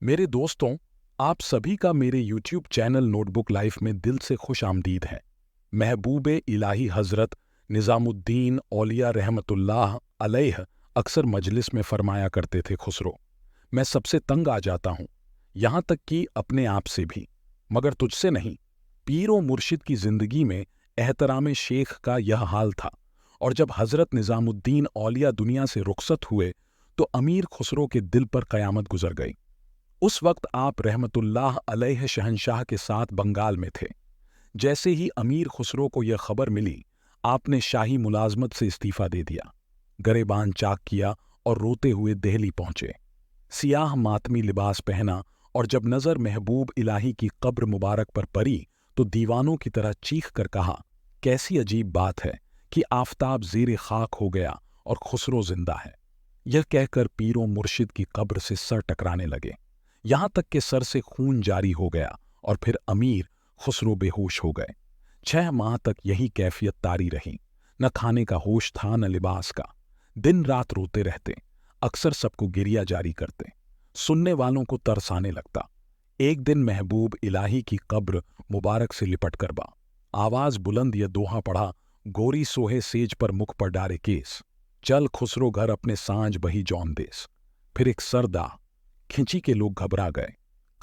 मेरे दोस्तों, आप सभी का मेरे यूट्यूब चैनल नोटबुक लाइफ में दिल से खुश आमदीद है। महबूब इलाही हज़रत निज़ामुद्दीन औलिया रहमतुल्लाह अलैह अक्सर मजलिस में फरमाया करते थे, खुसरो, मैं सबसे तंग आ जाता हूँ, यहाँ तक कि अपने आप से भी, मगर तुझसे नहीं। पीर व मुर्शिद की ज़िंदगी में एहतराम शेख का यह हाल था, और जब हज़रत निज़ामुद्दीन औलिया दुनिया से रुखसत हुए तो अमीर खुसरो के दिल पर क़यामत गुजर गई। उस वक्त आप रहमतुल्लाह अलैह शहंशाह के साथ बंगाल में थे। जैसे ही अमीर खुसरो को यह खबर मिली, आपने शाही मुलाजमत से इस्तीफा दे दिया, गरेबान चाक किया और रोते हुए दिल्ली पहुंचे। सियाह मातमी लिबास पहना और जब नज़र महबूब इलाही की कब्र मुबारक पर पड़ी तो दीवानों की तरह चीख कर कहा, कैसी अजीब बात है कि आफताब ज़ेरे खाक हो गया और खुसरो जिंदा है। यह कहकर पीरों मुर्शिद की कब्र से सर टकराने लगे, यहां तक कि सर से खून जारी हो गया और फिर अमीर खुसरो बेहोश हो गए। 6 माह तक यही कैफियत तारी रही। न खाने का होश था न लिबास का। दिन रात रोते रहते, अक्सर सबको गिरिया जारी करते। सुनने वालों को तरस आने लगता। एक दिन महबूब इलाही की कब्र मुबारक से लिपट कर बा आवाज बुलंद यह दोहा पढ़ा, गोरी सोहे सेज पर मुख पर डारे केस, चल खुसरो घर अपने सांझ बही जौन देस। फिर एक सरदा खिंची के लोग घबरा गए,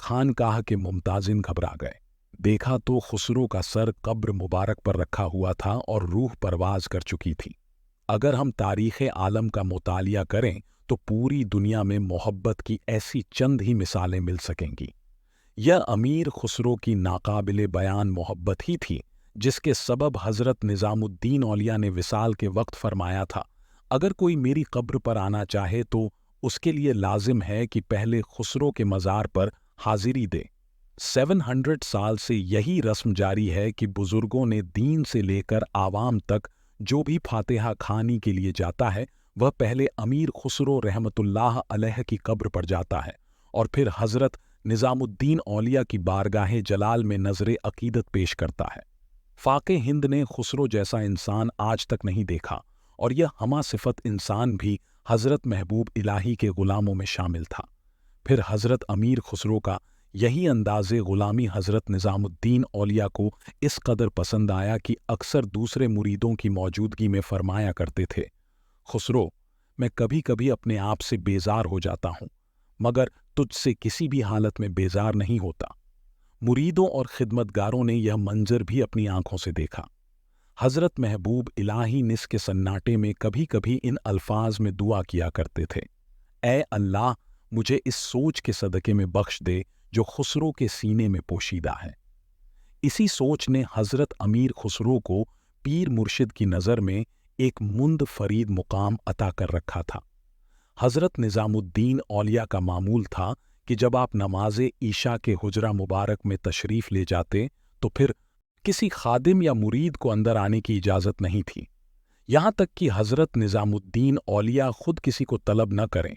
खानकाह के मुमताजिन घबरा गए। देखा तो खुसरो का सर कब्र मुबारक पर रखा हुआ था और रूह परवाज कर चुकी थी। अगर हम तारीख़ आलम का मुतालिया करें तो पूरी दुनिया में मोहब्बत की ऐसी चंद ही मिसालें मिल सकेंगी। यह अमीर खुसरो की नाकाबिले बयान मोहब्बत ही थी जिसके सबब हज़रत निज़ामुद्दीन औलिया ने विसाल के वक्त फरमाया था, अगर कोई मेरी कब्र पर आना चाहे तो उसके लिए लाजिम है कि पहले खुसरो के मज़ार पर हाजिरी दे। 700 साल से यही रस्म जारी है कि बुजुर्गों ने दीन से लेकर आवाम तक जो भी फातिहा खानी के लिए जाता है वह पहले अमीर खुसरो रहमतुल्लाह अलैह की कब्र पर जाता है और फिर हज़रत निज़ामुद्दीन औलिया की बारगाहे जलाल में नज़रे अकीदत पेश करता है। फाके हिंद ने खुसरो जैसा इंसान आज तक नहीं देखा और यह हमा सिफत इंसान भी हज़रत महबूब इलाही के ग़ुलामों में शामिल था। फिर हज़रत अमीर खुसरो का यही अंदाज़े ग़ुलामी हज़रत निज़ामुद्दीन औलिया को इस कदर पसंद आया कि अक्सर दूसरे मुरीदों की मौजूदगी में फरमाया करते थे, खुसरो, मैं कभी कभी अपने आप से बेजार हो जाता हूँ, मगर तुझसे किसी भी हालत में बेजार नहीं होता। मुरीदों और खिदमतगारों ने यह मंजर भी अपनी आंखों से देखा। हज़रत महबूब इलाही निस के सन्नाटे में कभी कभी इन अल्फाज में दुआ किया करते थे, ए अल्लाह, मुझे इस सोच के सदक़े में बख्श दे जो खुसरो के सीने में पोशीदा है। इसी सोच ने हज़रत अमीर खुसरो को पीर मुर्शिद की नज़र में एक मुंद फरीद मुकाम अता कर रखा था। हज़रत निज़ामुद्दीन औलिया का मामूल था कि जब आप नमाज़े ईशा के हुजरा मुबारक में तशरीफ़ ले जाते तो फिर किसी खादिम या मुरीद को अंदर आने की इजाज़त नहीं थी। यहाँ तक कि हज़रत निज़ामुद्दीन औलिया खुद किसी को तलब न करें,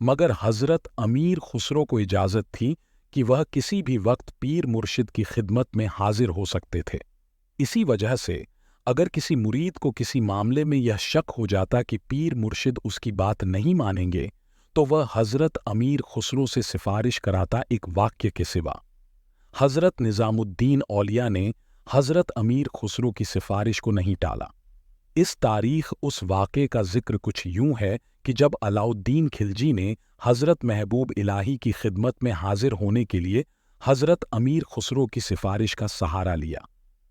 मगर हज़रत अमीर खुसरो को इजाज़त थी कि वह किसी भी वक्त पीर मुर्शिद की खिदमत में हाजिर हो सकते थे। इसी वजह से अगर किसी मुरीद को किसी मामले में यह शक हो जाता कि पीर मुर्शिद उसकी बात नहीं मानेंगे तो वह हज़रत अमीर खुसरो से सिफारिश कराता एक वाक्य के सिवा। हज़रत निज़ामुद्दीन औलिया ने हज़रत अमीर खुसरो की सिफारिश को नहीं टाला। इस तारीख उस वाक़े का जिक्र कुछ यूं है कि जब अलाउद्दीन खिलजी ने हज़रत महबूब इलाही की खिदमत में हाजिर होने के लिए हज़रत अमीर खुसरो की सिफारिश का सहारा लिया,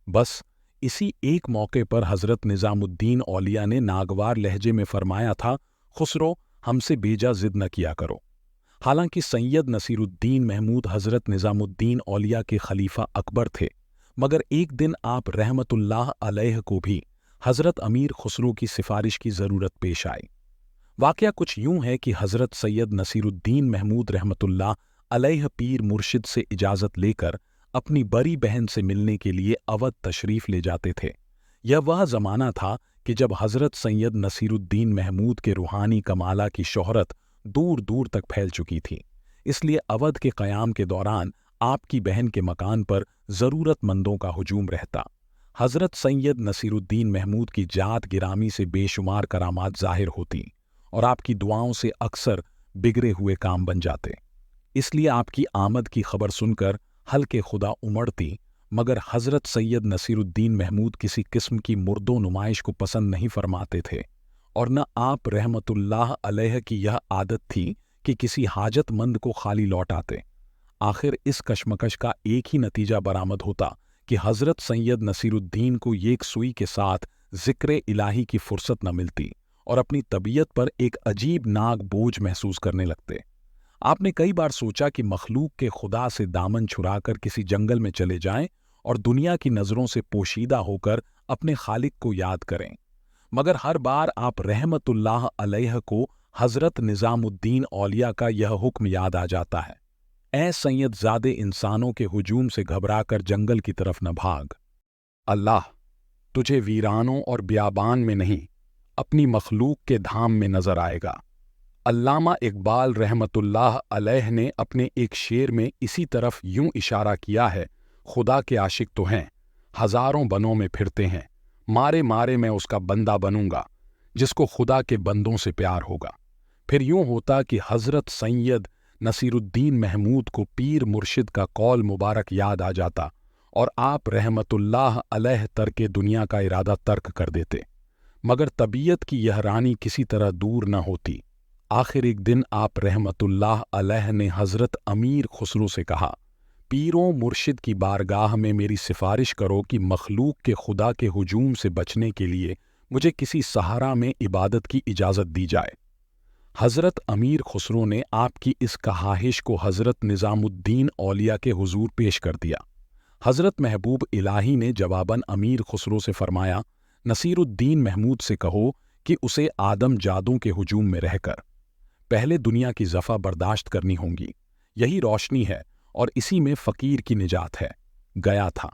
बस इसी एक मौके पर हज़रत निज़ामुद्दीन औलिया ने नागवार लहजे में फरमाया था, खुसरो, हमसे बेजा ज़िद न किया करो। हालांकि सैयद नसीरुद्दीन महमूद हज़रत निज़ामुद्दीन औलिया के खलीफा अकबर थे, मगर एक दिन आप रहमतुल्लाह अलैह को भी हज़रत अमीर खुसरो की सिफारिश की ज़रूरत पेश आई। वाक़या कुछ यूं है कि हज़रत सैयद नसीरुद्दीन महमूद रहमतुल्लाह अलैह पीर मुर्शिद से इजाज़त लेकर अपनी बड़ी बहन से मिलने के लिए अवध तशरीफ़ ले जाते थे। यह वह ज़माना था कि जब हज़रत सैयद नसीरुद्दीन महमूद के रूहानी कमाला की शोहरत दूर दूर तक फैल चुकी थी। इसलिए अवध के क़याम के दौरान आपकी बहन के मकान पर ज़रूरतमंदों का हुजूम रहता। हज़रत सैयद नसीरुद्दीन महमूद की जात गिरामी से बेशुमार करामात ज़ाहिर होती और आपकी दुआओं से अक्सर बिगड़े हुए काम बन जाते। اس لیے آپ کی آمد کی خبر سن کر حلقے خدا امڑتی، مگر حضرت سید نصیر الدین محمود کسی قسم کی مرد و نمائش کو پسند نہیں فرماتے تھے، اور نہ آپ رحمت اللہ علیہ کی یہ عادت تھی کہ کسی حاجت مند کو خالی لوٹ آتے۔ آخر اس کشمکش کا ایک ہی نتیجہ برآمد ہوتا کہ حضرت سید نصیر الدین کو ایک سوئی کے ساتھ ذکر الہی کی فرصت نہ ملتی اور اپنی طبیعت پر ایک عجیب ناک بوجھ محسوس کرنے لگتے۔ آپ نے کئی بار سوچا کہ مخلوق کے خدا سے دامن چھڑا کر کسی جنگل میں چلے جائیں اور دنیا کی نظروں سے پوشیدہ ہو کر اپنے خالق کو یاد کریں، مگر ہر بار آپ رحمت اللہ علیہ کو حضرت نظام الدین اولیاء کا یہ حکم یاد آ جاتا ہے: اے سید زادے انسانوں کے ہجوم سے گھبرا کر جنگل کی طرف نہ بھاگ، اللہ تجھے ویرانوں اور بیابان میں نہیں اپنی مخلوق کے دھام میں نظر آئے گا۔ علامہ اقبال رحمت اللہ علیہ نے اپنے ایک شعر میں اسی طرف یوں اشارہ کیا ہے: خدا کے عاشق تو ہیں، ہزاروں بنوں میں پھرتے ہیں، مارے مارے میں اس کا بندہ بنوں گا جس کو خدا کے بندوں سے پیار ہوگا۔ پھر یوں ہوتا کہ حضرت سید نصیر الدین محمود کو پیر مرشد کا قول مبارک یاد آ جاتا اور آپ رحمت اللہ علیہ ترک دنیا کا ارادہ ترک کر دیتے، مگر طبیعت کی یہ رانی کسی طرح دور نہ ہوتی۔ آخر ایک دن آپ رحمت اللہ علیہ نے حضرت امیر خسرو سے کہا: پیروں مرشد کی بارگاہ میں میری سفارش کرو کہ مخلوق کے خدا کے ہجوم سے بچنے کے لیے مجھے کسی صحرا میں عبادت کی اجازت دی جائے۔ حضرت امیر خسرو نے آپ کی اس کہاہش کو حضرت نظام الدین اولیاء کے حضور پیش کر دیا۔ حضرت محبوب الہی نے جواباً امیر خسرو سے فرمایا: نصیر الدین محمود سے کہو کہ اسے آدم جادوں کے ہجوم میں رہ کر پہلے دنیا کی زفا برداشت کرنی ہوں گی، یہی روشنی ہے اور اسی میں فقیر کی نجات ہے۔ گیا تھا۔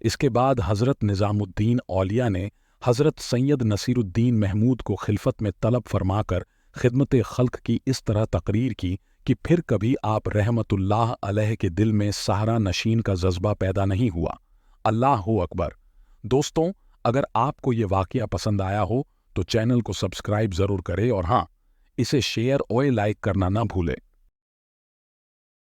اس کے بعد حضرت نظام الدین اولیاء نے حضرت سید نصیر الدین محمود کو خلفت میں طلب فرما کر خدمت خلق کی اس طرح تقریر کی کہ پھر کبھی آپ رحمت اللہ علیہ کے دل میں صحرا نشین کا جذبہ پیدا نہیں ہوا۔ اللہ اکبر۔ دوستوں، اگر آپ کو یہ واقعہ پسند آیا ہو تو چینل کو سبسکرائب ضرور کریں اور ہاں، اسے شیئر اور لائک کرنا نہ بھولیں۔